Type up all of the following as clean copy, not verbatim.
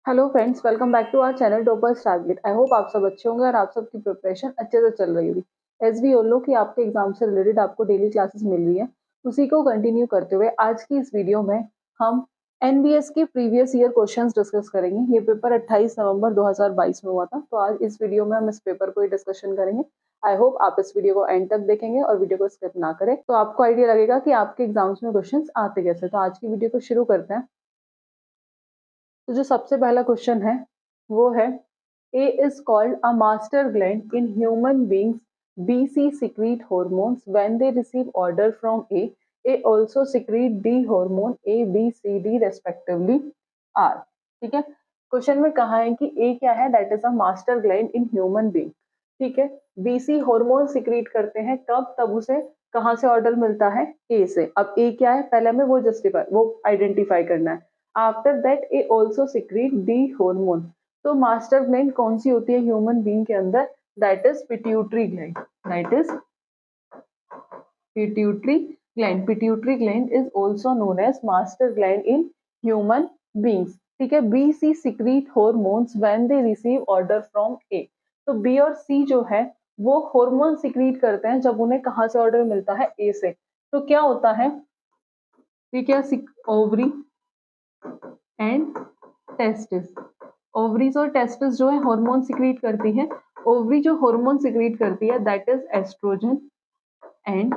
Hello friends, welcome back to our channel toppers target. I hope आप सब अच्छे होंगे और आप सबकी प्रिपरेशन अच्छे से चल रही होगी। एज वी ऑल नो कि आपके एग्जाम से रिलेटेड आपको डेली क्लासेस मिल रही है, उसी को कंटिन्यू करते हुए आज की इस वीडियो में हम एनबीएस के प्रीवियस ईयर क्वेश्चंस डिस्कस करेंगे। ये पेपर 28 नवंबर 2022 में हुआ था, तो आज इस वीडियो में हम इस पेपर को ही डिस्कशन करेंगे। आई होप आप इस वीडियो को एंड तक देखेंगे और वीडियो को स्किप ना करें, तो आपको आइडिया लगेगा कि आपके एग्जाम्स में क्वेश्चंस आते कैसे। तो आज की वीडियो को शुरू करते हैं। तो जो सबसे पहला क्वेश्चन है वो है, A is called a master gland in human beings, B C secrete hormones when they receive order from A also secrete D hormone, A B C D respectively R। ठीक है, क्वेश्चन में कहा है कि ए क्या है, that is a master gland in human being. ठीक है, बी सी हार्मोन सिक्रीट करते हैं कब, तब उसे कहाँ से ऑर्डर मिलता है, ए से। अब ए क्या है पहले हमें वो आइडेंटिफाई करना है। After that A also secrete D hormone. तो मास्टर ग्लैंड कौन सी होती है ह्यूमन बीइंग के अंदर, that is pituitary gland, that is pituitary gland. Pituitary gland is also known as master gland in human beings. ठीक है, B C secrete hormones when they receive order from A. तो B और सी जो है वो hormone secrete करते हैं जब उन्हें कहाँ से ऑर्डर मिलता है, ए से। तो क्या होता है, ठीक है, ओवरी एंड टेस्टिस। ओवरीज और टेस्टिस जो है हार्मोन सिक्रीट करती है। ओवरी जो हार्मोन सिक्रीट करती है that is estrogen and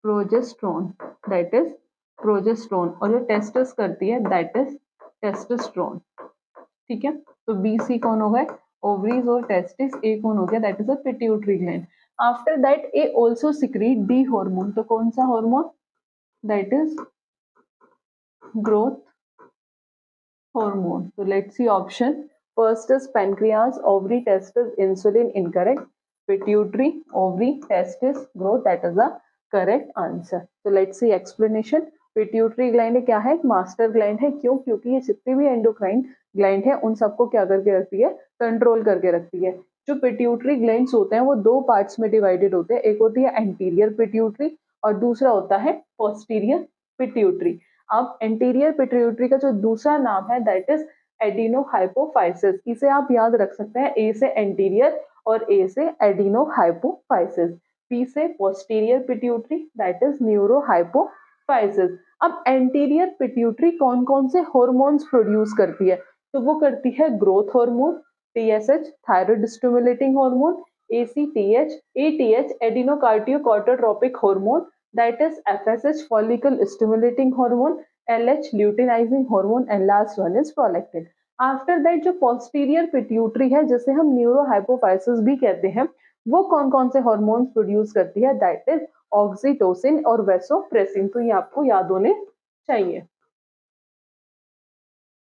progesterone, that is progesterone. और जो टेस्टिस करती है दैट इज टेस्टोस्टेरोन। ठीक है, तो बी सी कौन हो गए, ओवरीज और टेस्टिस। ए कौन हो गया, that is a pituitary gland. After that A also secrete D hormone. तो कौन सा hormone, that is growth hormone. So let's see option. First is pancreas, ovary, testis, insulin, incorrect. Pituitary, ovary, testis, growth, that is the correct answer. So let's see explanation. Pituitary gland क्या है, एक master gland है। क्यों, क्योंकि ये जितनी भी endocrine gland है उन सबको क्या करके रखती है, कंट्रोल करके रखती है। जो पिट्यूटरी ग्लैंड्स होते हैं वो दो पार्ट्स में डिवाइडेड होते हैं, एक होती है एंटीरियर पिट्यूटरी और दूसरा होता है पोस्टीरियर पिट्यूटरी। अब एंटीरियर पिट्यूटरी का जो दूसरा नाम है दैट इज एडिनोहाइपोफाइसिस। इसे आप याद रख सकते हैं, ए से एंटीरियर और ए से एडिनोहाइपोफाइसिस, पी से posterior pituitary that is neurohypophysis. अब एंटीरियर पिट्यूटरी कौन कौन से हॉर्मोन्स प्रोड्यूस करती है, तो वो करती है growth hormone, TSH thyroid stimulating hormone, ACTH, ATH adrenocorticotropic hormone, that is FSH follicle stimulating hormone, LH luteinizing hormone and last one is prolactin। After that जो posterior pituitary है जिसे हम न्यूरोहाइपोफाइसिस भी कहते हैं, वो कौन कौन से हॉर्मोन्स प्रोड्यूस करती है, दैट इज ऑक्सीटोसिन और वेसोप्रेसिन। तो ये आपको याद होने चाहिए।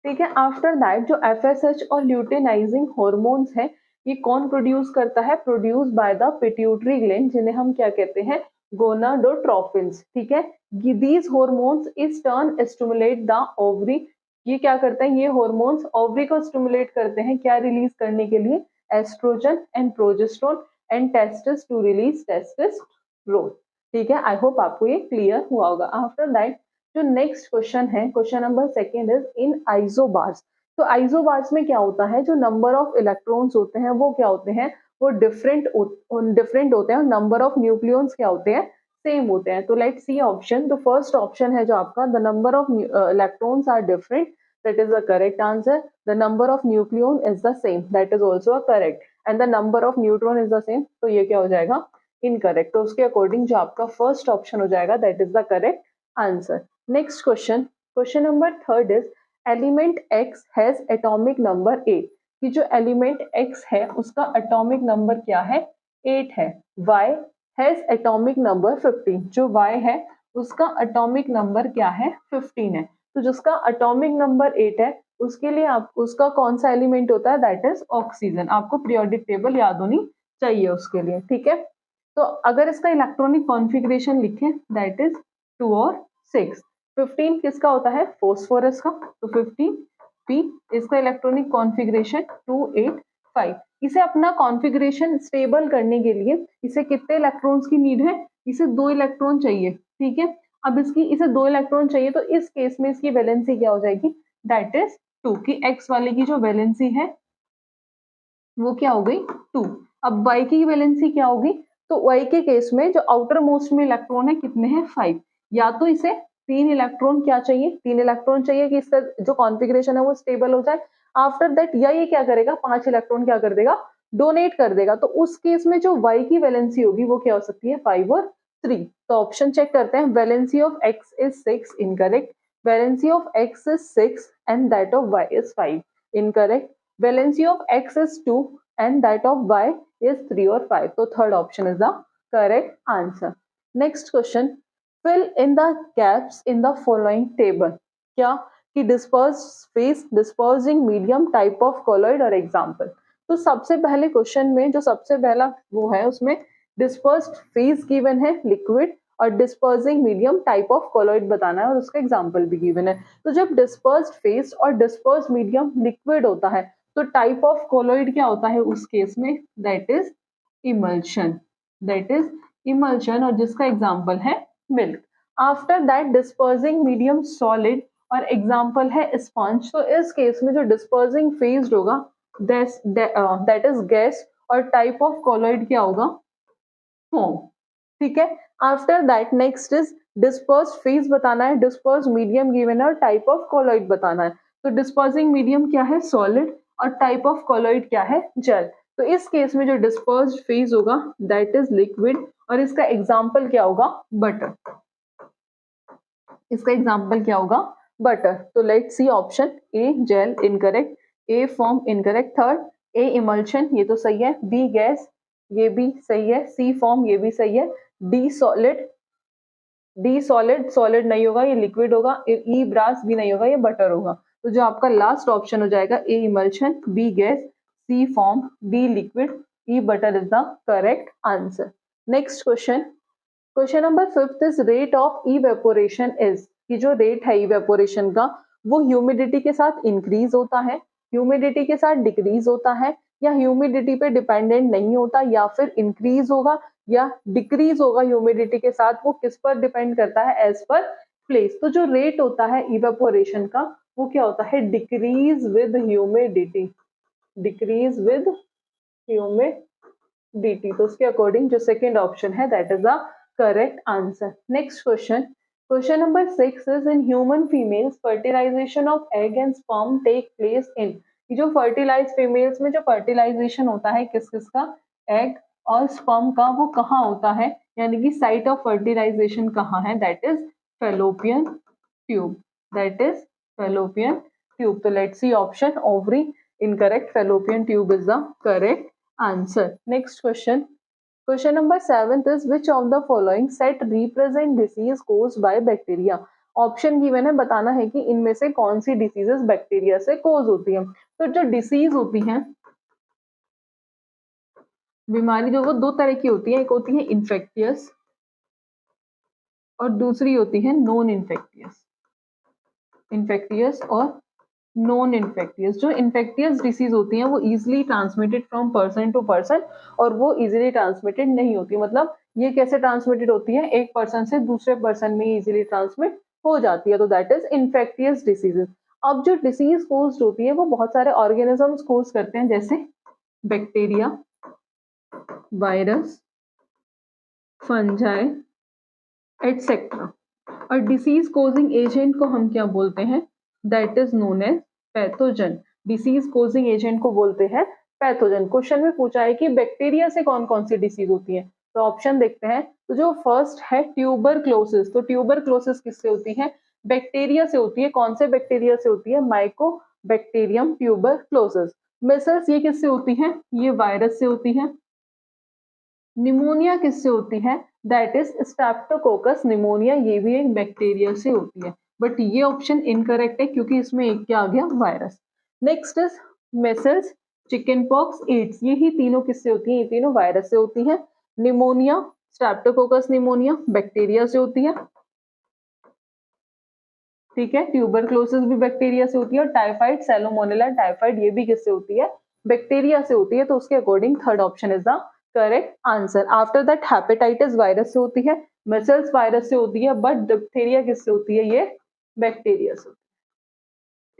ठीक है, आफ्टर दैट जो एफएसएच और ल्यूटेनाइजिंग हॉर्मोन्स है ये कौन प्रोड्यूस करता है, produce by the pituitary gland, जिन्हें हम क्या कहते हैं, गोनाडोट्रोपिन्स। ठीक है, these hormones is turn stimulate the ovary. ये क्या करते हैं, ये हॉर्मोन्स ओवरी को स्टिमुलेट करते हैं क्या रिलीज करने के लिए, estrogen and progesterone and testis to release testosterone. ठीक है, आई होप आपको ये क्लियर हुआ होगा। आफ्टर दैट जो नेक्स्ट क्वेश्चन है, question number second is in isobars. तो आइसोबार्स में क्या होता है, जो नंबर ऑफ इलेक्ट्रॉन्स होते हैं वो क्या होते हैं, वो डिफरेंट होते हैं और नंबर ऑफ न्यूक्लियॉन्स क्या होते हैं, सेम होते हैं। तो लेट्स सी ऑप्शन। तो फर्स्ट ऑप्शन है जो आपका, the number of electrons are different, that is the correct answer. The number of nucleon is the same, that is also a correct. And the number of neutron is the same, तो ये क्या हो जाएगा, incorrect. तो उसके according जो आपका first option हो जाएगा that is the correct answer. Next question, question number third is element X has atomic number 8। कि जो element X है उसका atomic number क्या है, 8 है। Y has atomic number 15। जो Y है उसका atomic number क्या है, 15 है। तो जिसका atomic number 8 है उसके लिए आप उसका कौन सा एलिमेंट होता है, दैट इज ऑक्सीजन। आपको पीरियोडिक टेबल याद होनी चाहिए उसके लिए। ठीक है, तो अगर इसका इलेक्ट्रॉनिक कॉन्फ़िगरेशन लिखें दैट इज 2 और 6। 15 किसका होता है, फोस्फोरस का, तो 15 पी। इसका इलेक्ट्रॉनिक कॉन्फ़िगरेशन 285। इसे अपना कॉन्फ़िगरेशन स्टेबल करने के लिए इसे कितने इलेक्ट्रॉन्स की नीड है, इसे 2 इलेक्ट्रॉन चाहिए। ठीक है, अब इसे 2 इलेक्ट्रॉन चाहिए तो इस केस में इसकी वैलेंसी क्या हो जाएगी, दैट इज 2 कि x वाले की जो वैलेंसी है वो क्या हो गई 2। अब y की वैलेंसी क्या होगी, तो y के केस में जो आउटर मोस्ट में इलेक्ट्रॉन है कितने हैं 5। या तो इसे 3 इलेक्ट्रॉन क्या चाहिए, 3 इलेक्ट्रॉन चाहिए कि इसका जो कॉन्फ़िगरेशन है वो स्टेबल हो जाए। आफ्टर दैट या ये क्या करेगा 5 इलेक्ट्रॉन क्या कर देगा, डोनेट कर देगा। तो उस केस में जो y की वैलेंसी होगी वो क्या हो सकती है 5 और 3। तो ऑप्शन चेक करते हैं, valency of x is 6 incorrect, valency of x is 6 and that of y is 5 incorrect, valency of x is 2 and that of y is 3 or 5. So third option is the correct answer. Next question, fill in the gaps in the following table. क्या कि dispersed phase, dispersing medium, type of colloid और example। तो सबसे पहले question में जो सबसे पहला वो है उसमें dispersed phase given है liquid और dispersing medium type of colloid बताना है और उसका एग्जांपल भी गिवन है। तो जब डिस्पर्स्ड फेज और डिस्पर्स्ड मीडियम लिक्विड होता है तो टाइप ऑफ कोलॉइड क्या होता है उस केस में, that is emulsion, that is emulsion और जिसका एग्जांपल है milk. After that dispersing medium solid और एग्जांपल है स्पंज। तो इस केस में जो डिस्पर्सिंग फेज होगा दैट इज गैस और टाइप ऑफ कोलॉइड क्या होगा फोम। ठीक है, after that next is dispersed phase बताना है, डिस्पर्स्ड मीडियम गिवन है और टाइप ऑफ कोलॉइड बताना है। तो डिस्पर्सिंग मीडियम क्या है सॉलिड और टाइप ऑफ कोलॉइड क्या है जेल। तो इस केस में जो डिस्पर्स्ड फेज होगा दैट इज लिक्विड और इसका एग्जांपल क्या होगा बटर, इसका एग्जांपल क्या होगा बटर। तो let's see option a gel incorrect, a foam incorrect, third a emulsion ये तो सही है, बी गैस ये भी सही है, सी फॉर्म ये भी सही है, D solid, D solid solid नहीं होगा ये लिक्विड होगा, ई ब्रास भी नहीं होगा ये बटर होगा। तो जो आपका लास्ट ऑप्शन हो जाएगा A emulsion, B gas, C foam, D liquid, E butter is the correct answer. Next question, question number 5 is rate of evaporation is, कि जो रेट है इवेपोरेशन का वो ह्यूमिडिटी के साथ इंक्रीज होता है, ह्यूमिडिटी के साथ डिक्रीज होता है या ह्यूमिडिटी पे डिपेंडेंट नहीं होता या फिर इंक्रीज होगा या डिक्रीज होगा ह्यूमिडिटी के साथ, वो किस पर डिपेंड करता है एज पर प्लेस। तो जो रेट होता है इवेपोरेशन का वो क्या होता है decrease with humidity, decrease with humidity. तो उसके अकॉर्डिंग जो सेकेंड ऑप्शन है that is the correct answer. Next question, question number 6 is in human females fertilization of egg and sperm take place in, जो फर्टिलाइज फीमेल्स में जो fertilisation होता है किस किस का, एग और स्पर्म का, वो कहाँ होता है यानी कि साइट ऑफ फर्टिलाइजेशन कहाँ है, that is fallopian tube, that is fallopian tube. तो let's see option ovary incorrect, fallopian tube is the correct answer. Next question, question number 7 is which of the following set represent disease caused by bacteria. Option given है, बताना है कि इनमें से कौन सी diseases bacteria से कोज होती है। तो जो डिसीज होती है बीमारी जो वो दो तरह की होती है, एक होती है इन्फेक्टियस और दूसरी होती है नॉन इन्फेक्टियस, इन्फेक्टियस और नॉन इन्फेक्टियस। जो इन्फेक्टियस डिसीज होती हैं वो easily transmitted from person to person और वो इजिली ट्रांसमिटेड नहीं होती, मतलब ये कैसे ट्रांसमिटेड होती है एक पर्सन से दूसरे पर्सन में इजिली ट्रांसमिट हो जाती है, तो दैट इज इन्फेक्टियस डिसीजेस। अब जो डिसीज कोज्ड होती है वो बहुत सारे ऑर्गेनिजम्स कोज करते हैं जैसे बैक्टीरिया, वायरस, फंजाई एटसेट्रा। और डिसीज कोजिंग एजेंट को हम क्या बोलते हैं, that is known as pathogen, disease causing agent को बोलते हैं पैथोजन। क्वेश्चन में पूछा है कि बैक्टीरिया से कौन कौन सी डिसीज होती है, तो ऑप्शन देखते हैं। तो जो फर्स्ट है ट्यूबरक्लोसिस, तो ट्यूबरक्लोसिस किससे होती है, बैक्टीरिया से होती है। कौन से बैक्टीरिया से होती है, माइकोबैक्टीरियम ट्यूबरक्लोसिस। मिसल्स ये किससे होती है, ये वायरस से होती है। निमोनिया किससे होती है, दैट इज स्ट्रेप्टोकोकस निमोनिया, ये भी एक बैक्टीरिया से होती है। बट ये ऑप्शन इनकरेक्ट है क्योंकि इसमें एक क्या आ गया virus. Next is measles, chicken pox, AIDS, ये ही तीनों किससे होती है, ये तीनों वायरस से होती है। निमोनिया, स्ट्रेप्टोकोकस निमोनिया बैक्टीरिया से होती है, ठीक है। ट्यूबरक्लोसिस भी बैक्टीरिया से होती है और टाइफाइड, सैलोमोनेला टाइफाइड, ये भी किससे होती है, बैक्टीरिया से होती है। तो उसके according third option is the correct answer. After that hepatitis virus से होती है, मेसल्स वायरस से होती है, बट डिप्थीरिया किससे होती है, ये बैक्टीरिया से होती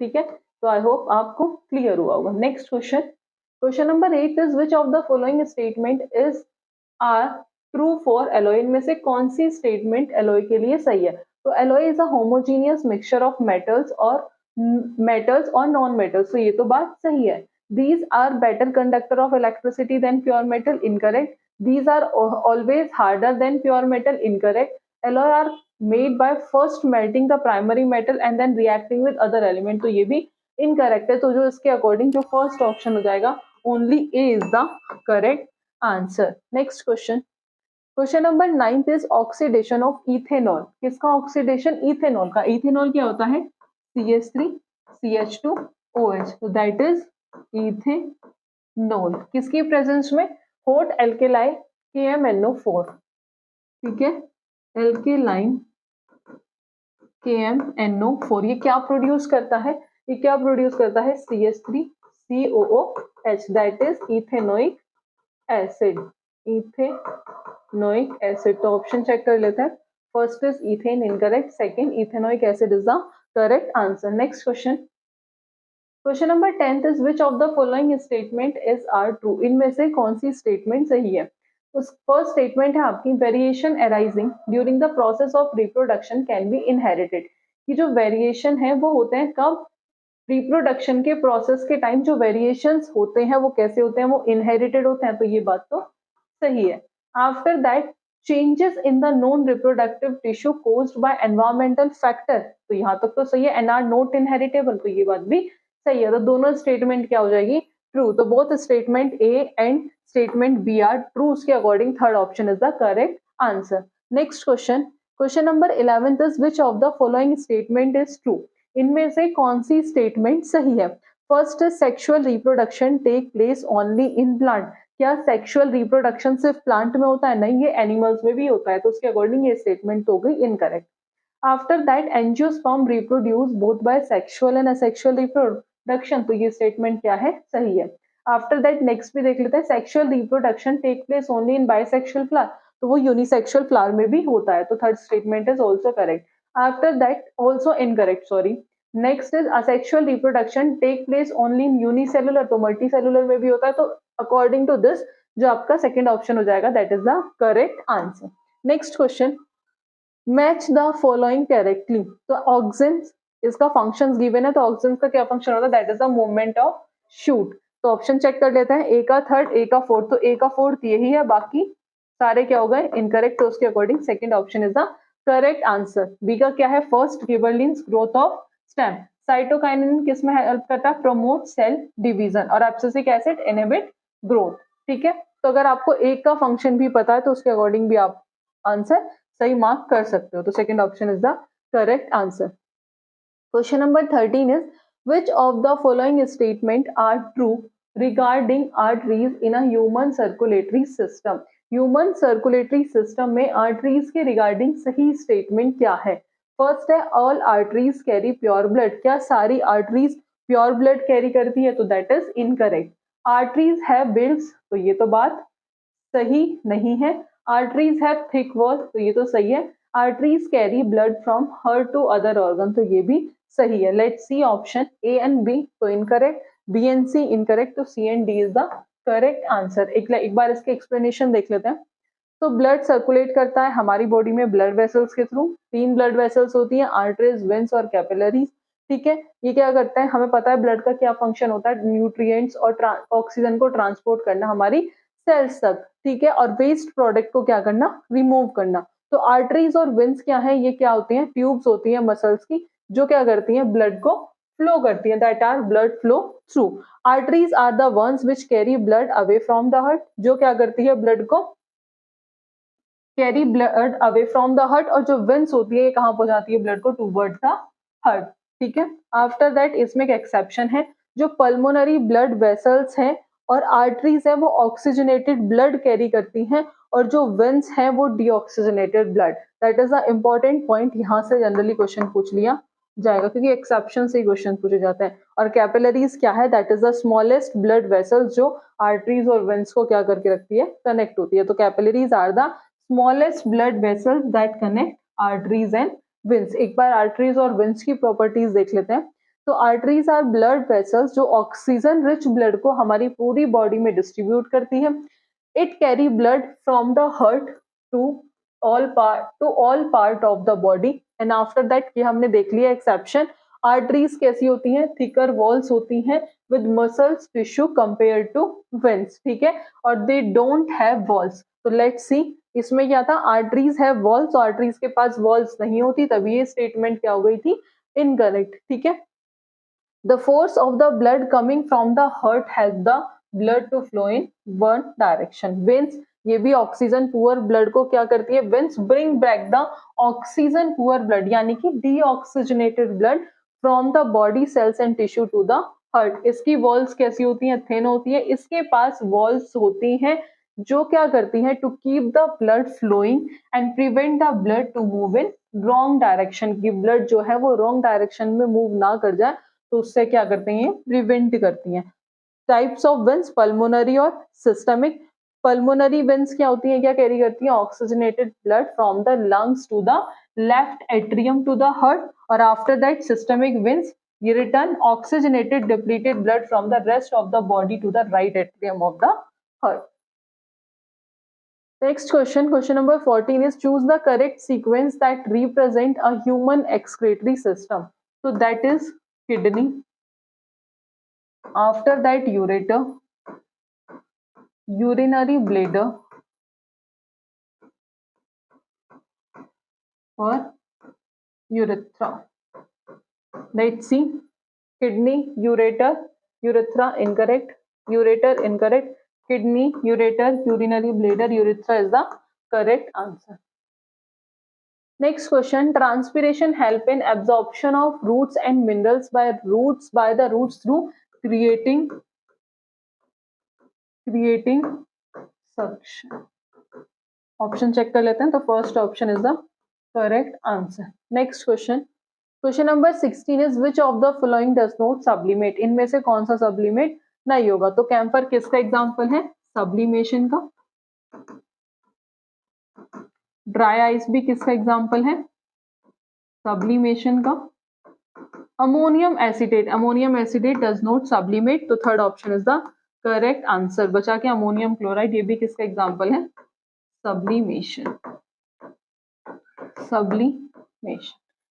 है, ठीक है। तो आई होप आपको क्लियर हुआ होगा। Next question, question number 8 is which of the following statement is are true for alloy. इनमें से कौन सी स्टेटमेंट एलॉय के लिए सही है? तो alloy is a homogeneous mixture of metals और नॉन मेटल्स, तो ये तो बात सही है। These are better conductor of electricity than pure metal, incorrect. These are always harder than pure metal, incorrect. Alloy are made by first melting the primary metal and then reacting with other element, तो ये भी incorrect है। तो जो इसके according जो first option हो जाएगा, only A is the correct answer. Next question. Question number 9 is oxidation of ethanol. किसका ऑक्सीडेशन? इथेनॉल का। इथेनॉल क्या होता है? CH3 CH2OH, तो दैट इज इथेनॉल। किसकी प्रेजेंस में? हॉट एल्केलाई KMNO4, ठीक है, एल्केलाइन KMNO4। ये क्या प्रोड्यूस करता है? ये क्या प्रोड्यूस करता है? CH3COOH, that is ethanoic acid. Ethanoic acid, तो ऑप्शन चेक कर लेते हैं। First is ethane, incorrect. Second, ethanoic acid is the correct answer. Next question, question number 10 is which of the following statement is are true. इनमें से कौन सी statement सही है? उस फर्स्ट स्टेटमेंट है आपकी, variation arising during the process of reproduction can be inherited. कि जो वेरिएशन है वो होते हैं कब? रिप्रोडक्शन के प्रोसेस के टाइम जो वेरिएशंस होते हैं वो कैसे होते हैं? वो इनहेरिटेड होते हैं, तो ये बात तो सही है। After that, changes in the non reproductive tissue caused by environmental factor, तो यहाँ तक तो सही है। एंड आर नॉट इनहेरिटेबल, तो ये बात भी सही है। तो दोनों स्टेटमेंट क्या हो जाएगी? ट्रू। तो both statement A and statement B are true. उसके according third option is the correct answer. Next question, question number 11 is which of the following statement is true. इनमें से कौन सी स्टेटमेंट सही है? First is sexual reproduction take place only in plant. क्या sexual reproduction सिर्फ plant में होता है? नहीं, ये एनिमल्स में भी होता है, तो उसके अकॉर्डिंग ये स्टेटमेंट तो हो गई incorrect. After that, angiosperm reproduce both by sexual and asexual reproduction, तो ये स्टेटमेंट क्या है? सही है। आफ्टर दैट नेक्स्ट भी देख लेते हैं, sexual reproduction take place only in bisexual flower, तो वो यूनिसेक्सुअल फ्लावर में भी होता है, तो third statement is also correct. After that also incorrect, sorry. Next is asexual reproduction take place only in unicellular, तो मल्टीसेलुलर में भी होता है, तो अकॉर्डिंग टू दिस जो आपका सेकंड ऑप्शन हो जाएगा that is the correct answer. Next question, match the following correctly. तो ऑक्सिन, इसका फंक्शंस गिवन है, तो ऑक्सिन का क्या फंक्शन होता है? That is the movement of shoot. तो ऑप्शन चेक कर लेते हैं, ए का थर्ड, ए का फोर्थ, तो ए का फोर्थ यही है, बाकी सारे क्या हो गए? इनकरेक्ट। तो उसके according second option is the correct answer. B का क्या है? First, gibberellins growth of stem. Cytokinin किस में हेल्प करता है? Promote cell division. और एब्सिसिक एसिड इनहिबिट ग्रोथ, ठीक है। तो अगर आपको एक का फंक्शन भी पता है तो उसके अकॉर्डिंग भी आप आंसर सही मार्क कर सकते हो, तो second option is the correct answer. Question number 13 is which of the following statement are true regarding arteries in a human circulatory system. Human circulatory system में आर्टरीज के रिगार्डिंग सही स्टेटमेंट क्या है? फर्स्ट है, all arteries carry pure blood. क्या सारी arteries pure blood carry करती है? तो that is incorrect. Arteries have walls, तो ये तो बात सही नहीं है। आर्टरीज हैव थिक वॉल, तो ये तो सही है। Arteries carry blood from heart to other organ, तो ये भी सही है। Let's see option A and B, तो incorrect. B and C incorrect, तो C and D is the correct answer. एक बार इसके एक्सप्लेनेशन देख लेते हैं। तो ब्लड सर्कुलेट करता है हमारी बॉडी में ब्लड वेसल्स के थ्रू। 3 ब्लड वेसल्स होती हैं, आर्टरीज, वेन्स और कैपिलरीज, ठीक है। ये क्या करता है? हमें पता है ब्लड का क्या फंक्शन होता है, न्यूट्रिएंट्स और ऑक्सीजन को ट्रांसपोर्ट करना हमारी सेल्स तक, ठीक है, और वेस्ट प्रोडक्ट को क्या करना? रिमूव करना। तो आर्टरीज और वेन्स क्या है? ये क्या होती हैं? ट्यूब्स होती हैं मसल्स की, जो क्या करती हैं? ब्लड को फ्लो करती हैं, that are blood flow through. Arteries are the ones which carry blood away from the heart, जो क्या करती है? ब्लड को carry blood away from the heart. और जो वेन्स होती है ये कहाँ पहुंचाती है ब्लड को? टूवर्ड द हार्ट, ठीक है। आफ्टर दैट इसमें एक एक्सेप्शन है, जो पल्मोनरी ब्लड वेसल्स हैं और आर्टरीज है वो ऑक्सीजनेटेड ब्लड कैरी करती हैं, और जो वेन्स हैं वो deoxygenated blood. That is the important point, यहाँ से जनरली क्वेश्चन पूछ लिया जाएगा क्योंकि एक्सेप्शन से ही क्वेश्चन पूछे जाते हैं। और कैपिलरीज क्या है? That is the smallest blood vessels जो आर्टरीज और वेन्स को क्या करके रखती है? कनेक्ट होती है। तो capillaries are the smallest blood vessels that connect arteries and veins। एक बार arteries और veins की प्रॉपर्टीज देख लेते हैं। तो आर्टरीज आर ब्लड वेसल्स जो ऑक्सीजन रिच ब्लड को हमारी पूरी बॉडी में डिस्ट्रीब्यूट करती है. It carry blood from the heart to all part of the body. And after that ये हमने देख लिया एक्सेप्शन. आर्टरीज कैसी होती हैं? थिकर वॉल्स होती हैं with muscles tissue compare to veins. ठीक है, और दे डोंट हैव वॉल्स. तो लेट्स सी इसमें क्या था, आर्टरीज है वॉल्स, आर्टरीज के पास वॉल्स नहीं होती, तभी ये स्टेटमेंट क्या हो गई थी, इनकरेक्ट. ठीक है, the force of the blood coming from the heart help the blood to flow in one direction. Veins ये भी ऑक्सीजन पुअर ब्लड को क्या करती है, veins bring back the oxygen poor blood यानी कि deoxygenated blood from the body cells and tissue to the heart. इसकी walls कैसी होती हैं, थिन होती है. इसके पास वॉल्स होती हैं जो क्या करती है, to keep the blood flowing and prevent the blood to move in wrong direction. की ब्लड जो है वो रॉन्ग डायरेक्शन में मूव ना कर जाए, तो उससे क्या करते हैं, प्रिवेंट करती हैं. टाइप्स ऑफ वेन्स, पल्मोनरी और सिस्टमिक. पल्मोनरी वेन्स क्या होती हैं, क्या कैरी करती हैं, oxygenated blood from the lungs to the left atrium to the heart. और आफ्टर दैट सिस्टमिक वेन्स ये return oxygenated depleted blood from the rest of the body to the right atrium of the heart. Next question, question number 14 is choose the correct sequence that represent a human excretory system. So that is kidney, after that ureter, urinary bladder or urethra. Let's see, kidney, ureter, urethra incorrect, ureter incorrect, kidney, ureter, urinary bladder, urethra is the correct answer. Next question, transpiration help in absorption of roots and minerals by the roots through creating suction. Option check कर लेते हैं. तो first option is the correct answer. Next question, question number 16 is which of the following does not sublimate. इनमें से कौन सा sublimate नहीं होगा. तो कैम्फर किसका एग्जाम्पल है, सब्लिमेशन का. ड्राई आइस भी किसका एग्जाम्पल है, सब्लिमेशन का. Ammonium acetate does not sublimate. तो third option is the correct answer. बचा के अमोनियम क्लोराइड, ये भी किसका एग्जाम्पल है, sublimation.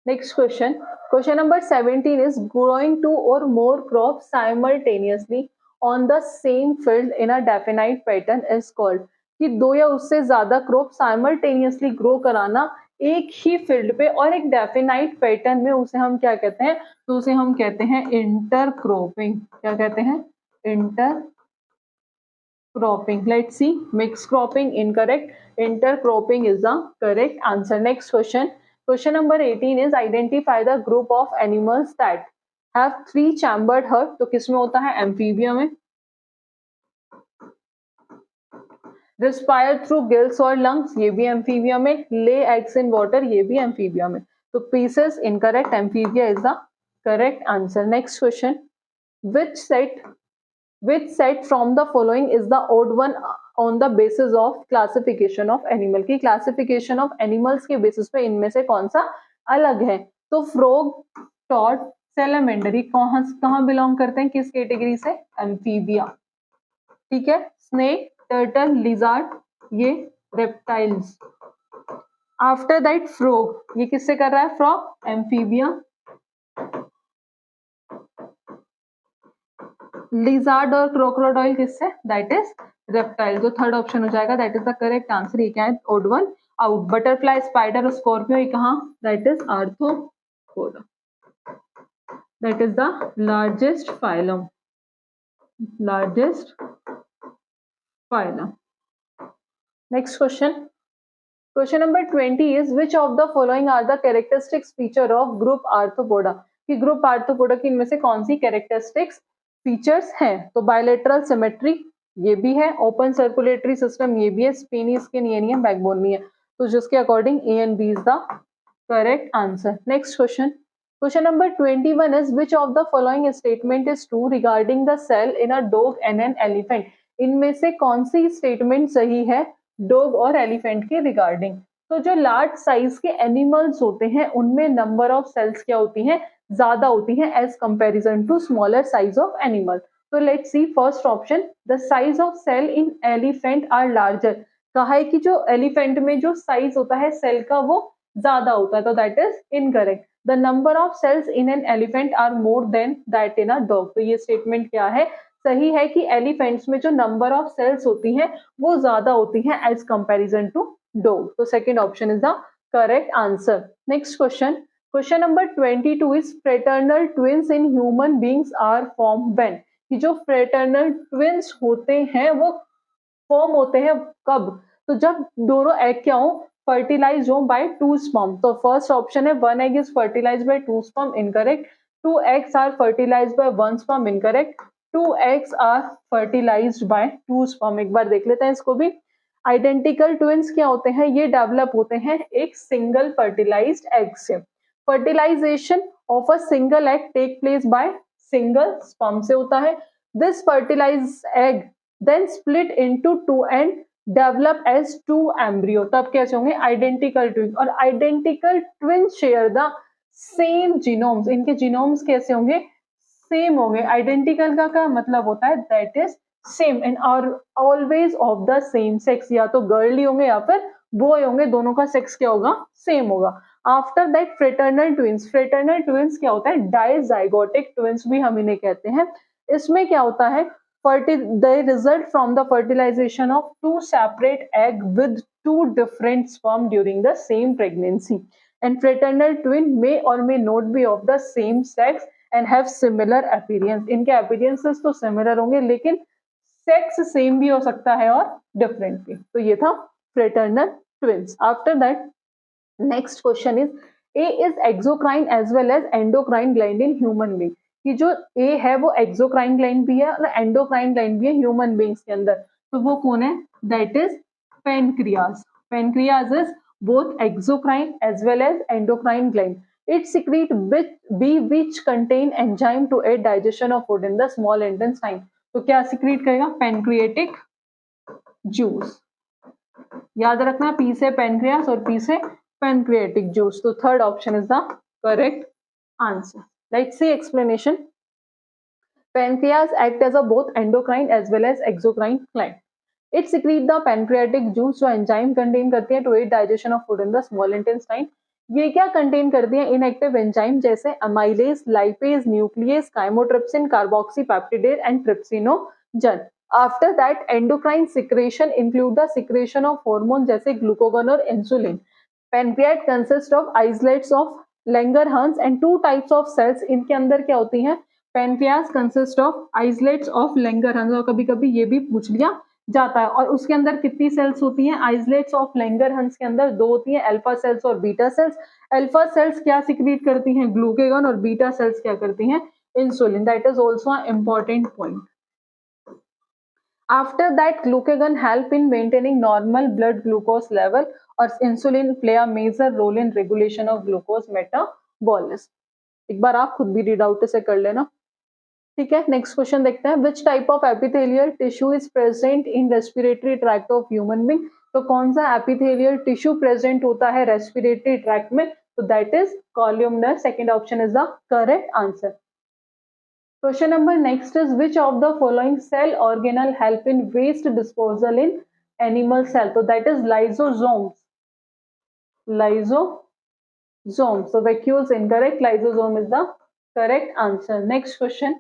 Next question, question number 17 is growing two or more crops simultaneously on the same field in a definite pattern is called. कि दो या उससे ज्यादा क्रॉप साइमल्टेनियसली ग्रो कराना एक ही फील्ड पे और एक डेफिनाइट पैटर्न में, उसे हम क्या कहते हैं, तो उसे हम कहते हैं इंटरक्रॉपिंग. क्या कहते हैं, intercropping. Let's see, mix cropping incorrect, intercropping is the correct answer. Next question, question number 18 is identify the group of animals that have three chambered heart. तो किसमें होता है, एम्फीबिया में. respire through gills और lungs, ये भी amphibia में. lay eggs in water, ये भी एम्फीबिया में. तो pieces incorrect, amphibia is the correct answer. Next question, which set from the following is the odd one on the basis of classification of animal. की classification of animals के basis पे इनमें से कौन सा अलग है. तो frog, toad, salamander कहाँ बिलोंग करते हैं, किस कैटेगरी से, एम्फीबिया. ठीक है, snake, turtle, lizard ये reptiles. आफ्टर दैट frog, ये किससे कर रहा है, frog, एम्फीबिया. लिजार्ड और क्रोकोडाइल किससे, दैट इज रेप्टाइल. जो थर्ड ऑप्शन हो जाएगा that is the correct answer. ये क्या है, odd one out. Butterfly, spider और स्कॉर्पियो ये कहाँ, that is arthropoda. That is the largest phylum. Next question, question number 20 is which of the following are the characteristics feature of group arthropoda. कि group arthropoda की इनमें से कौन सी characteristics features हैं. तो बायलेटरल सिमेट्री ये भी है, ओपन सर्कुलेटरी सिस्टम ये भी है, स्पिनी स्किन ये नहीं है, बैकबोन नहीं है. तो जिसके according A and B is the correct answer. Next question, question number 21 is which of the following statement is true regarding the cell in a dog and an elephant. इनमें से कौन सी स्टेटमेंट सही है डॉग और elephant के regarding. तो जो लार्ज साइज के एनिमल्स होते हैं उनमें नंबर ऑफ सेल्स क्या होती हैं, ज्यादा होती हैं as comparison to smaller size of animal. तो let's see first option, the size of cell in elephant are larger. कहा है कि जो एलिफेंट में जो साइज होता है सेल का वो ज्यादा होता है, तो that is incorrect. The number of cells in an elephant are more than that in a dog. तो ये स्टेटमेंट क्या है, सही है कि एलिफेंट्स में जो नंबर ऑफ सेल्स होती हैं वो ज्यादा होती हैं एज कंपैरिजन टू डॉग। तो second option is the correct answer. Next question, question number 22 is fraternal twins in human beings are form when. कि जो फ्रेटर्नल ट्विन्स होते हैं वो फॉर्म होते हैं कब, तो जब दोनों एग क्या हो, फर्टिलाइज हो बाय टू स्पर्म। तो फर्स्ट ऑप्शन है one egg is fertilize by two sperm, incorrect. Two eggs are fertilize by one sperm, incorrect. Two eggs are fertilized by two sperm. एक बार देख लेते हैं इसको भी। आइडेंटिकल ट्विन्स क्या होते हैं, ये डेवलप होते हैं एक सिंगल फर्टिलाइज्ड एग से। Fertilization of a single egg take place by single sperm से होता है। This fertilized egg then split into two and develop as two embryo। तब कैसे होंगे, आइडेंटिकल ट्विन। और identical twin share the same genomes. इनके genomes कैसे होंगे, सेम होंगे। आइडेंटिकल का क्या मतलब होता है, that is same and are always of the same sex. या तो गर्ली होंगे या फिर बॉय होंगे, दोनों का सेक्स क्या होगा, सेम होगा। After that fraternal twins, fraternal twins क्या होता है, डाइजाइगोटिक ट्विन्स भी हम इन्हें कहते हैं। इसमें क्या होता है, they result from the fertilization of two separate eggs with two different sperm during the same pregnancy. And fraternal twin may or may not be of the same sex and have similar appearance। इनके appearances तो similar होंगे लेकिन sex same भी हो सकता है और different भी। तो ये था fraternal twins। After that, next question is, A is exocrine as well as endocrine gland in human being। कि जो ए है वो एक्सोक्राइन ग्लैंड भी है और एंडोक्राइन ग्लैंड भी है ह्यूमन बींग्स के अंदर। तो वो कौन है, that is pancreas. Pancreas is both exocrine as well as endocrine gland. It secrete which contain enzyme to aid digestion of food in the small intestine। तो क्या सिक्रीट करेगा, पेनक्रिएटिक जूस। याद रखना, पी से पेनक्रियास और P से pancreatic juice. तो third option is the correct answer. Let's see explanation. Pancreas act as a both endocrine as well as exocrine gland. It secrete the pancreatic juice जो enzyme contain करती है to aid digestion of food in the small intestine। ये क्या contain करती है, inactive enzyme जैसे amylase, lipase, nucleus, chymotrypsin, carboxypeptidase and trypsinogen. After that endocrine secretion include the secretion of hormone जैसे glucagon और insulin. Pancreas consist of isolates of Langerhans and two types of cells। इनके अंदर क्या होती हैं, pancreas consist of isolates of Langerhans। और कभी कभी ये भी पूछ लिया जाता है। और उसके अंदर कितनी सेल्स होती हैं, आइसोलेट्स ऑफ Langerhans के अंदर दो होती हैं, अल्फा सेल्स और बीटा सेल्स। अल्फा सेल्स क्या सिक्रीट करती हैं, ग्लूकागॉन, और बीटा सेल्स क्या करती हैं, insulin. That is also a important point. After that, glucagon help in maintaining normal blood glucose level और insulin play a major role in regulation of glucose metabolism। एक बार आप खुद भी रीड आउट से कर लेना, ठीक है। नेक्स्ट क्वेश्चन देखते हैं, which type of epithelial tissue is present in respiratory tract of human being। तो कौन सा epithelial tissue present होता है respiratory tract में, तो that is columnar। second option is the correct answer। Question number next is, which of the following cell organelle help in waste disposal in animal cell। So that is lysosomes। Lysosomes। So vacuoles incorrect, lysosome is the correct answer। Next question,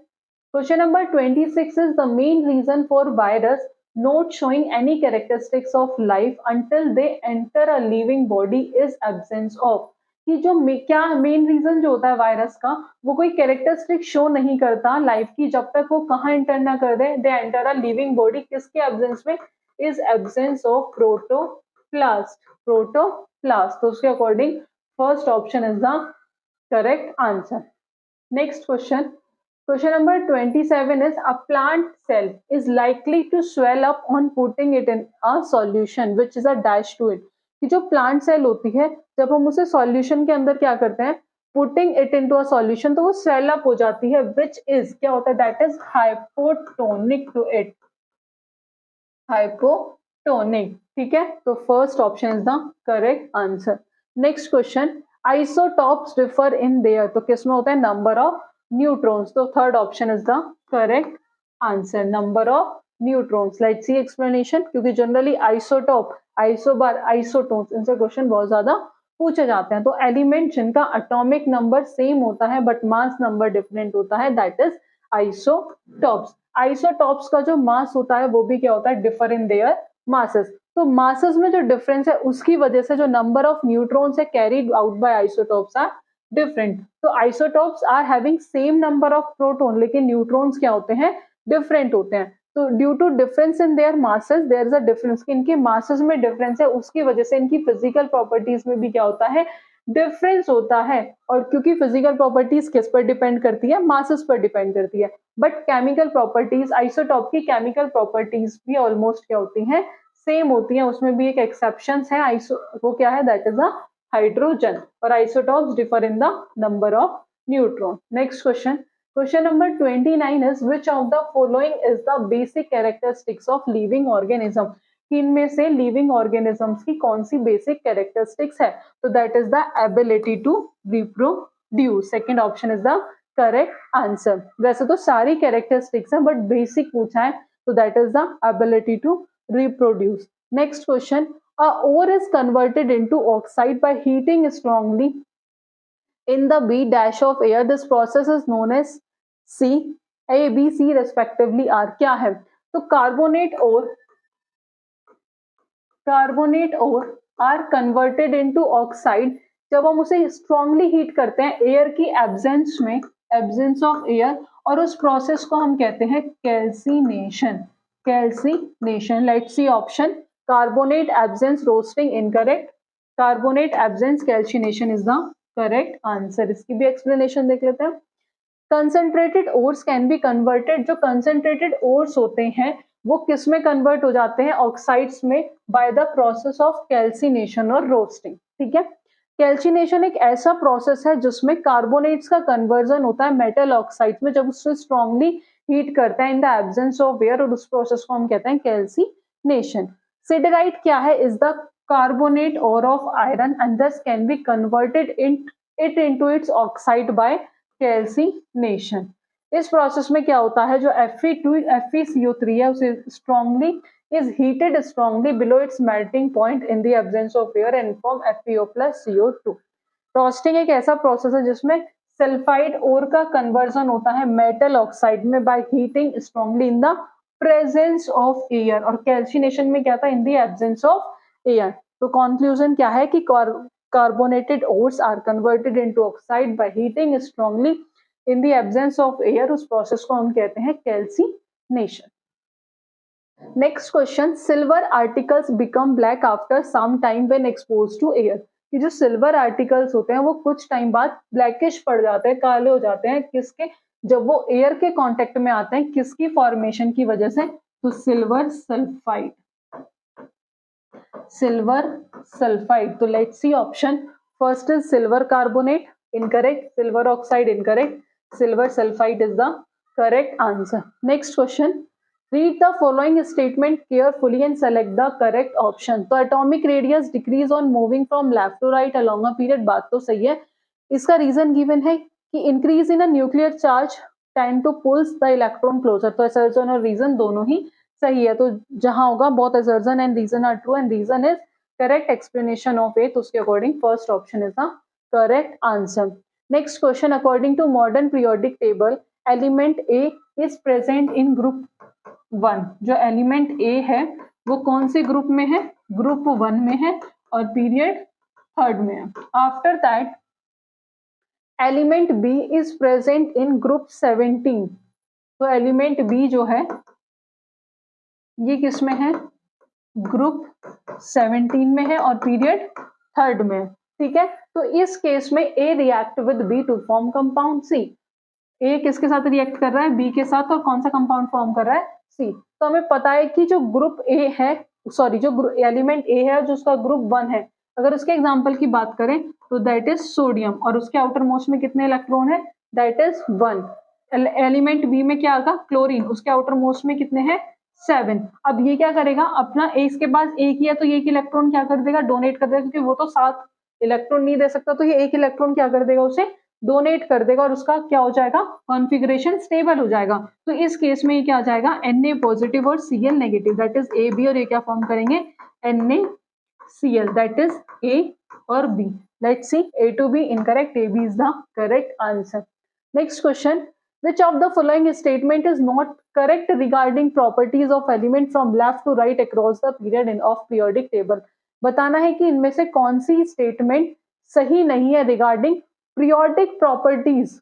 question number 26 is, the main reason for virus not showing any characteristics of life until they enter a living body is absence of। कि जो क्या main reason जो होता है virus का, वो कोई characteristic show नहीं करता लाइफ की जब तक वो कहाँ एंटर ना कर दे, they enter a living body. किसके एब्सेंस में, is absence of protoplast. Protoplast. तो उसके according first option is the correct answer. Next question, question number 27 is, a plant cell is likely to swell up on putting it in a solution which is a dash to it। कि जो plant cell होती है जब हम उसे solution के अंदर क्या करते हैं, putting it into a solution, तो वो स्वेल अप हो जाती है, विच इज क्या होता है, that is hypotonic to it. Hypotonic, ठीक है, तो first option is the correct answer. Next question, isotopes differ in their, तो किसमें होता है नंबर ऑफ न्यूट्रॉन्स, तो third option is the correct answer, number of neutrons. Let's see explanation, क्योंकि generally isotope, isobar, isotones, इनसे question बहुत ज्यादा पूछे जाते हैं। तो एलिमेंट जिनका एटॉमिक नंबर सेम होता है बट मास नंबर डिफरेंट होता है, दैट इज आइसोटॉप्स। आइसोटॉप्स का जो मास होता है वो भी क्या होता है, डिफर इन देयर मासेस। तो मासेस में जो डिफरेंस है उसकी वजह से जो नंबर ऑफ न्यूट्रॉन्स है carried out by isotopes are different. तो isotopes are having same number of proton, लेकिन न्यूट्रॉन्स क्या होते हैं, डिफरेंट होते हैं। तो due to difference in their masses there is a difference, कि इनके मासेस में डिफरेंस है उसकी वजह से इनकी फिजिकल प्रॉपर्टीज में भी क्या होता है, डिफरेंस होता है। और क्योंकि फिजिकल प्रॉपर्टीज किस पर डिपेंड करती है, मासेस पर डिपेंड करती है। बट केमिकल प्रॉपर्टीज, आइसोटॉप की केमिकल प्रॉपर्टीज भी ऑलमोस्ट क्या होती हैं, सेम होती है। उसमें भी एक एक्सेप्शन है, आइसो वो क्या है, दैट इज अ हाइड्रोजन। और isotopes differ in the number of neutron. Next question, question number 29 is which of the following is the basic characteristics of living organism, इनमें से लिविंग ऑर्गेनिजम्स की कौन सी basic characteristics है, तो that is the ability to reproduce. Second option is the correct answer. वैसे तो सारी characteristics है बट बेसिक पूछा है, तो that is the ability to reproduce. Next question, a ore is converted into oxide by heating strongly in the B dash of air, this process is known as C, A, B, C respectively are, क्या है, तो carbonate और are converted into oxide जब हम उसे strongly heat करते हैं air की एब्सेंस में, एब्सेंस ऑफ एयर, और उस प्रोसेस को हम कहते हैं calcination. Calcination, let's see option, carbonate absence roasting incorrect, carbonate absence calcination is the correct answer. इसकी भी एक्सप्लेनेशन देख लेते हैं। Concentrated ores can be converted, जो कंसंट्रेटेड ओर्स होते हैं वो किस में कन्वर्ट हो जाते हैं, ऑक्साइड्स में, by the process of calcination और रोस्टिंग। ठीक है, कैल्सिनेशन एक ऐसा प्रोसेस है जिसमें कार्बोनेट्स का कन्वर्जन होता है मेटल ऑक्साइड्स में जब उससे स्ट्रांगली हीट करता है इन द एब्सेंस ऑफ एयर, और उस प्रोसेस को हम कहते हैं कैल्सिनेशन। सिडराइट क्या है, is the carbonate ore of iron and thus can be converted into its oxide by calcination। इस प्रोसेस में क्या होता है, जो FeCO3 है उसे strongly is heated strongly below its melting point in the absence of air and form FeO plus CO2। Roasting एक ऐसा प्रोसेस है जिसमें सल्फाइड ओर का कन्वर्जन होता है मेटल ऑक्साइड में by heating strongly in the presence of air, और calcination में क्या था, in the absence of air. तो कंक्लूजन क्या है कि carbonated ores are converted into oxide by heating strongly in the absence of air, उस प्रोसेस को हम कहते हैं calcination. Next question, silver articles become black after some time when exposed to air, कि जो सिल्वर आर्टिकल्स होते हैं वो कुछ टाइम बाद ब्लैकिश पड़ जाते हैं, काले हो जाते हैं, किसके, जब वो एयर के कांटेक्ट में आते हैं, किसकी फॉर्मेशन की वजह से, तो सिल्वर सल्फाइड, सिल्वर सल्फाइड। तो let's see option, first is silver carbonate incorrect, silver oxide incorrect, silver sulphide is the correct answer. Next question, read the following statement carefully and select the correct option. तो atomic radius decrease on moving from left to right along a period, बात तो सही है। इसका reason given है कि increase in a nuclear charge tend to pulls the electron closure, तो असर्जन और रीजन दोनों ही सही है। तो जहां होगा both assertion and reason are true and reason is correct explanation of A, तो उसके according first option is the correct answer. Next question, according to modern periodic table element A is present in group 1, जो element ए है वो कौन से group में है, group 1 में है और पीरियड 3rd में है। After that element B is present in group 17, तो एलिमेंट बी जो है ये किस में है, ग्रुप 17 में है और पीरियड 3rd में। ठीक है, तो इस केस में A react with B to form compound C. A किसके साथ रिएक्ट कर रहा है, बी के साथ, और कौन सा कंपाउंड फॉर्म कर रहा है, सी। तो हमें पता है कि जो ग्रुप ए है, सॉरी जो एलिमेंट ए है जो उसका ग्रुप 1 है, अगर उसके एग्जांपल की बात करें तो दैट इज सोडियम, और उसके आउटर मोस्ट में कितने इलेक्ट्रॉन है, दैट इज 1। एलिमेंट बी में क्या आएगा, क्लोरीन, उसके आउटर मोस्ट में कितने हैं, 7। अब ये क्या करेगा अपना, इसके पास एक ही है तो ये एक इलेक्ट्रॉन क्या कर देगा, डोनेट कर देगा, क्योंकि वो तो 7 इलेक्ट्रॉन नहीं दे सकता, तो ये एक इलेक्ट्रॉन क्या कर देगा, उसे डोनेट कर देगा और उसका क्या हो जाएगा, कॉन्फ़िगरेशन स्टेबल हो जाएगा। तो इस केस में ये क्या आ जाएगा, Na पॉजिटिव और Cl negative, that is A B, और ये क्या फॉर्म करेंगे, NaCl, दैट इज ए और B. Let's see, A to B incorrect, AB is the correct answer. Next question, which of the following statement is not correct regarding properties of element from left to right across the period of periodic table? बताना है कि इनमें से कौन सी statement सही नहीं है regarding periodic properties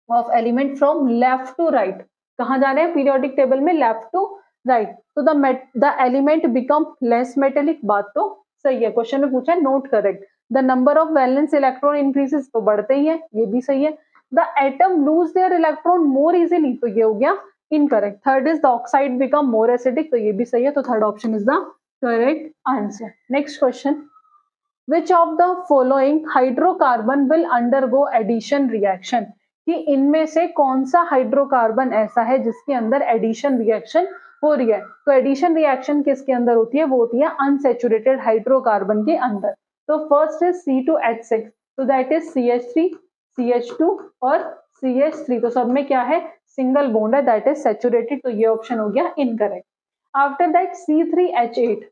of element from left to right. कहाँ जा रहे हैं, पीरियोडिक टेबल में लेफ्ट टू राइट। तो the element become less metallic, बात तो सही है, क्वेश्चन में पूछा है not correct. The number of valence electron increases, तो बढ़ते ही है, ये भी सही है। The atom lose their electron more easily, तो ये हो गया incorrect. Third is the oxide become more acidic, तो ये भी सही है, तो third option is the correct answer. Next question, which of the following hydrocarbon will undergo addition reaction, कि इनमें से कौन सा हाइड्रोकार्बन ऐसा है जिसके अंदर एडिशन रिएक्शन हो रही है। तो एडिशन रिएक्शन किसके अंदर होती है, वो होती है अनसैचुरेटेड हाइड्रोकार्बन के अंदर। तो फर्स्ट इज C2H6, तो दैट इज CH3, CH2 और CH3, तो सब में क्या है, सिंगल बॉन्ड है, दैट इज सैचुरेटेड, तो ये ऑप्शन हो गया इनकरेक्ट। आफ्टर दैट C3H8,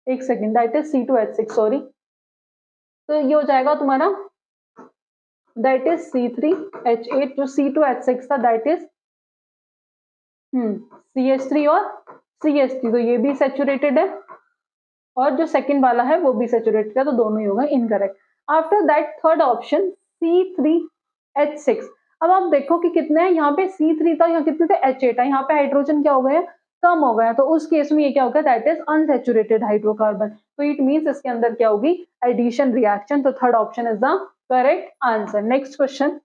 एक second, that is C2H6 sorry, तो ये हो जाएगा तुम्हारा दैट इज C3H8, जो C2H6 था दैट इज CH3 और CH3, तो ये भी सैचुरेटेड है और जो सेकंड वाला है वो भी सैचुरेटेड है, तो दोनों ही होगा incorrect. After that third option C3H6, अब आप देखो कि कितने हैं, यहाँ पे C3 था, यहाँ कितने थे, H8 है, यहाँ पे हाइड्रोजन क्या हो गए, कम हो गया, तो उस केस में ये क्या होगा, दैट इज अनसैचुरेटेड हाइड्रोकार्बन, तो इट मींस इसके अंदर क्या होगी, एडिशन रिएक्शन, तो third option is the correct answer. Next question,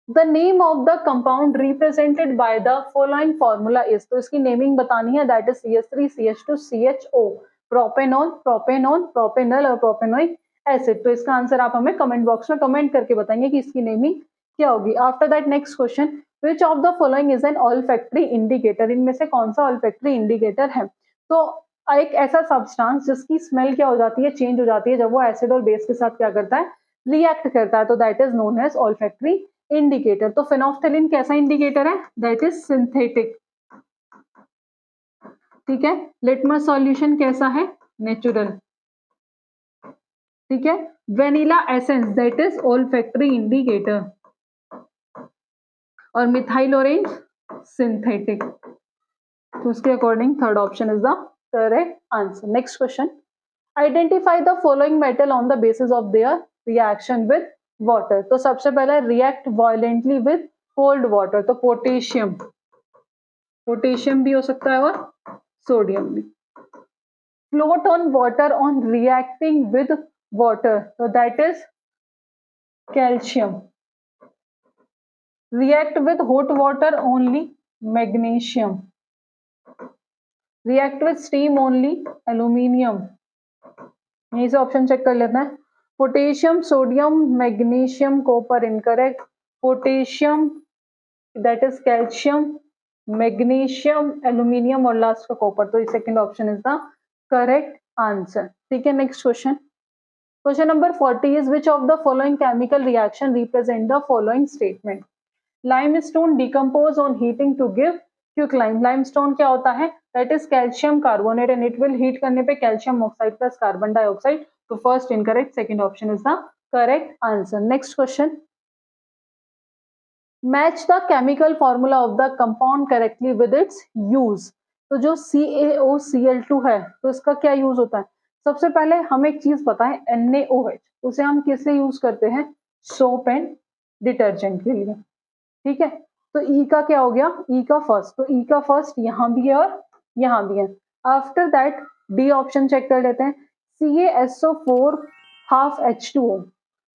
the name of the compound represented by the following formula is, तो इसकी नेमिंग बतानी है, that is CH3, CH2, CHO, propanone, propanone, propanal और प्रोपेनोइक एसिड। तो इसका answer आप हमें comment box में कमेंट करके बताएंगे कि इसकी नेमिंग क्या होगी। After that next question, which of the following is an olfactory indicator, इनमें से कौन सा ऑल्फैक्टरी इंडिकेटर है। तो एक ऐसा सब्सटेंस जिसकी स्मेल क्या हो जाती है, चेंज हो जाती है जब वो एसिड और बेस के साथ क्या करता है, रिएक्ट करता है, तो that is known as olfactory indicator. तो फेनोफ्थेलिन कैसा इंडिकेटर है, दैट इज सिंथेटिक, ठीक है। लिटमस सॉल्यूशन कैसा है, नेचुरल, ठीक है। Vanilla essence that is olfactory indicator, और मिथाइल ऑरेंज सिंथेटिक, तो उसके according third option is the correct answer. Next question, identify the following metal on the basis of their reaction with water. तो सबसे पहले react violently with cold water, तो potassium, potassium भी हो सकता है और सोडियम भी। Float on water on reacting with water, तो that is calcium. React with hot water only, magnesium. React with steam only, aluminium. यहीं से ऑप्शन चेक कर लेते हैं, potassium, sodium, magnesium, copper incorrect, potassium that is calcium, magnesium, aluminium और last का copper, तो second option is the correct answer, ठीक है। Next question, question number 40 is which of the following chemical reaction represent the following statement. Limestone decompose on heating to give quicklime. Limestone क्या होता है, that is calcium carbonate and it will heat करने पे calcium oxide plus carbon dioxide, तो first incorrect, second option is the correct answer. Next question, match the chemical formula of the compound correctly with its use. तो जो CaOCl2 है, तो इसका क्या use होता है, सबसे पहले हमें एक चीज पता है, NaOH, उसे हम किस लिए यूज करते हैं, सोप एंड डिटर्जेंट के लिए, ठीक है। तो ई का क्या हो गया, ई का फर्स्ट, तो ई का फर्स्ट यहाँ भी है और यहाँ भी है। After that D option check कर लेते हैं, CaSO4 हाफ H2O,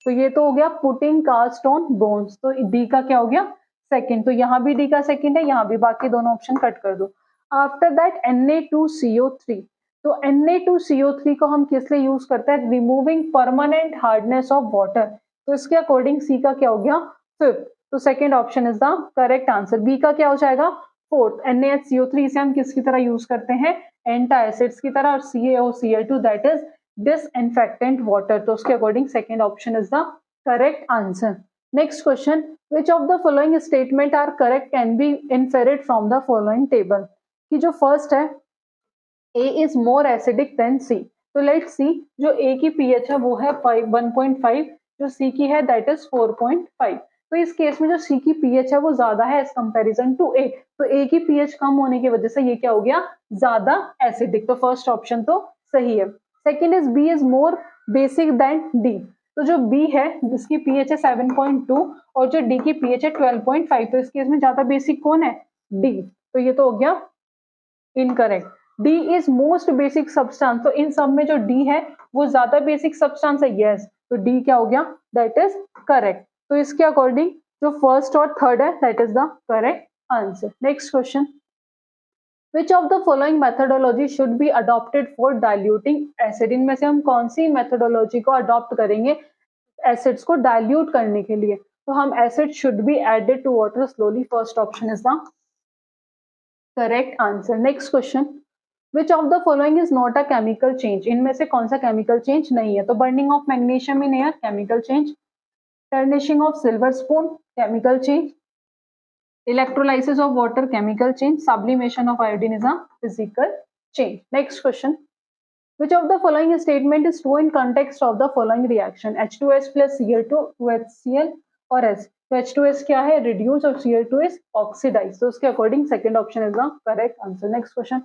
तो ये तो हो गया पुटिंग कास्ट ऑन बोन्स, तो डी का क्या हो गया, सेकंड, तो यहाँ भी डी का सेकंड है, यहाँ भी, बाकी दोनों ऑप्शन कट कर दो। आफ्टर दैट Na2CO3, तो Na2CO3 को हम किस लिए यूज करते हैं, removing permanent hardness of water, तो इसके अकॉर्डिंग सी का क्या हो गया, फिफ्थ, तो second option is the correct answer. B का क्या हो जाएगा, फोर्थ NaHCO3, इसे हम किसकी तरह यूज करते हैं, एंटासिड्स की तरह, और CaOCl2 that is disinfectant water. तो उसके according second option is the correct answer. Next question, which of the following statement are correct can be inferred from the following table. कि जो फर्स्ट है A is more acidic than C, तो let's सी, जो A की pH है वो है 1.5, जो C की है दैट इज 4.5। तो इस केस में जो C की pH है वो ज्यादा है एज कंपेरिजन टू A, तो A की pH कम होने की वजह से ये क्या हो गया, ज्यादा एसिडिक। तो फर्स्ट ऑप्शन तो सही है। Second is B is more basic than D, तो जो B है जिसकी pH है 7.2 और जो D की pH है 12.5, तो इस केस में ज्यादा बेसिक कौन है, D, तो ये तो हो गया incorrect. D is most basic substance, तो इन सब में जो D है वो ज्यादा बेसिक सब्सटेंस है, यस, तो D क्या हो गया, दैट इज करेक्ट। तो इसके अकॉर्डिंग जो फर्स्ट और थर्ड है that is the correct answer. Next question, which of the following methodology should be adopted for diluting acid, इनमें से हम कौन सी मेथोडोलॉजी को अडॉप्ट करेंगे एसिड्स को डाइल्यूट करने के लिए, तो हम acid should be added to water slowly, first option is the correct answer. Next question, which of the following is not a chemical change, इनमें से कौन सा केमिकल चेंज नहीं है, तो burning of magnesium in air chemical change, tarnishing of silver spoon chemical change, electrolysis of water chemical change, sublimation of iodine is a physical change. Next question, which of the following statement is true in context of the following reaction, H2S plus Cl2 2HCl और S, तो H2S क्या है, reduce, और Cl2 is oxidize, तो उसके according second option is the correct answer. Next question,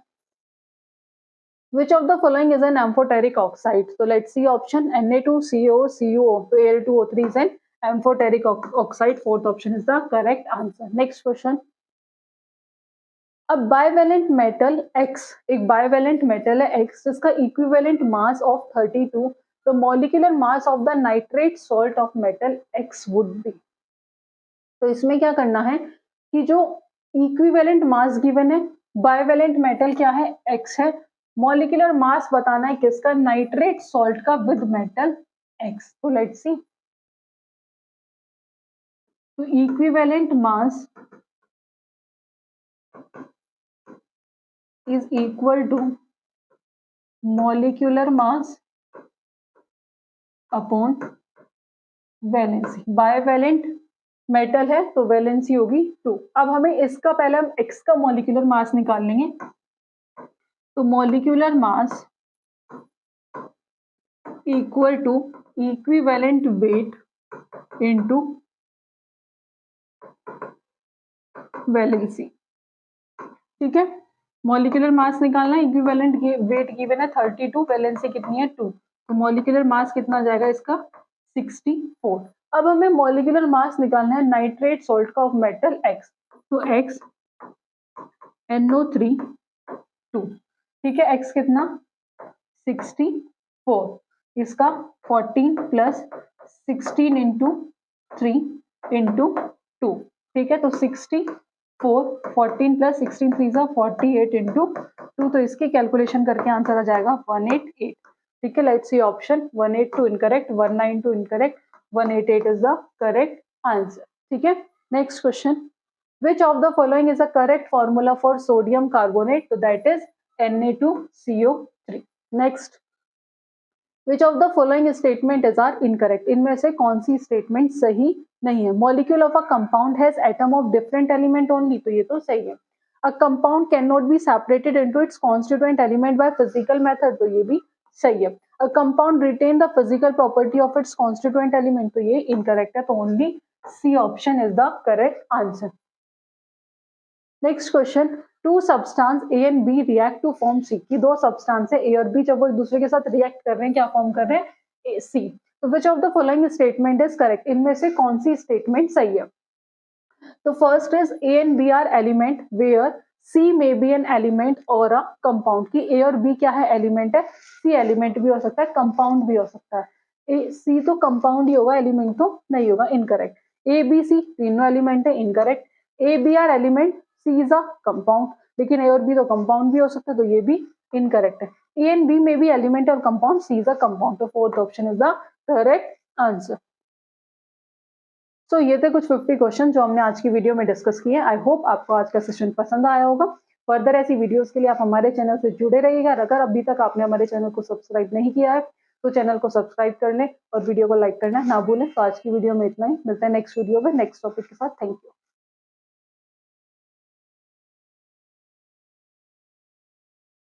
which of the following is an amphoteric oxide, so let's see option Na2CO CuO, तो Al2O3 is an amphoteric oxide, fourth option is the correct answer। next question, अब bivalent metal X, एक bivalent metal है X जिसका equivalent mass of 32, तो molecular mass of the nitrate salt of metal X would be. तो इसमें क्या करना है कि जो इक्विवेलेंट मास गिवन है, बाइवेलेंट मेटल क्या है X है, मॉलिक्यूलर मास बताना है किसका, नाइट्रेट सॉल्ट का विद मेटल X। तो लेट्स सी, तो equivalent mass is equal to molecular mass upon valency. Bivalent metal है तो वैलेंसी होगी 2। अब हमें इसका पहले हम X का मॉलिक्यूलर मास निकाल लेंगे, तो molecular mass equal to equivalent weight into valency, ठीक है। मॉलिक्यूलर मास निकालना है, इक्विवेलेंट वेट गिवन है 32, वैलेंसी कितनी है 2, तो मॉलिक्यूलर मास कितना जाएगा इसका 64। अब हमें मॉलिक्यूलर मास निकालना है नाइट्रेट सॉल्ट का ऑफ मेटल X, तो X NO3 2, ठीक है, X कितना 64, इसका 14 प्लस 16 इंटू 3 इंटू 2, ठीक है, तो 64 14 प्लस 16 3 48 इंटू 2, तो इसकी कैलकुलेशन करके आंसर आ जाएगा 188, ठीक है। Let's see option 182 incorrect, 192 incorrect, 188 is the correct answer, ठीक है। Next question, which of the following is a correct formula for sodium carbonate, so that is Na2CO3। next, which of the following statement is are incorrect, इनमें से कौन सी statement सही नहीं है, molecule of a compound has atom of different element only, तो ये तो सही है। a compound cannot be separated into its constituent element by physical method, तो ये भी सही है। a compound retain the physical property of its constituent element, तो ये incorrect है, तो only C option is the correct answer। Next question, two substance A and B react to form C, की दो सब्सटेंस है A और B, जब वो एक दूसरे के साथ रिएक्ट कर रहे हैं क्या फॉर्म कर रहे हैं C, तो which of the following statement is correct, इनमें से कौन सी स्टेटमेंट सही है। तो first is A and B are element where C may be an element और अ कंपाउंड, की A और B क्या है एलिमेंट है, C एलिमेंट भी हो सकता है कंपाउंड भी हो सकता है, C तो कंपाउंड ही होगा एलिमेंट तो नहीं होगा, इनकरेक्ट। A B C तीनों एलिमेंट है, incorrect. A B are element, C is a compound, लेकिन A और B तो कंपाउंड भी हो सकता है, तो ये भी इनकरेक्ट है। A एंड B में भी एलिमेंट और compound, C is a compound, तो fourth option is the correct answer. So ये थे कुछ 50 क्वेश्चन जो हमने आज की वीडियो में डिस्कस किए। आई होप आपको आज का सेशन पसंद आया होगा। फर्दर ऐसी वीडियोस के लिए आप हमारे चैनल से जुड़े रहिएगा। अगर अभी तक आपने हमारे चैनल को सब्सक्राइब नहीं किया है तो चैनल को सब्सक्राइब कर लें और वीडियो को लाइक करना ना भूलें। तो आज की वीडियो में इतना ही, मिलते हैं नेक्स्ट वीडियो में नेक्स्ट टॉपिक के साथ। Thank you.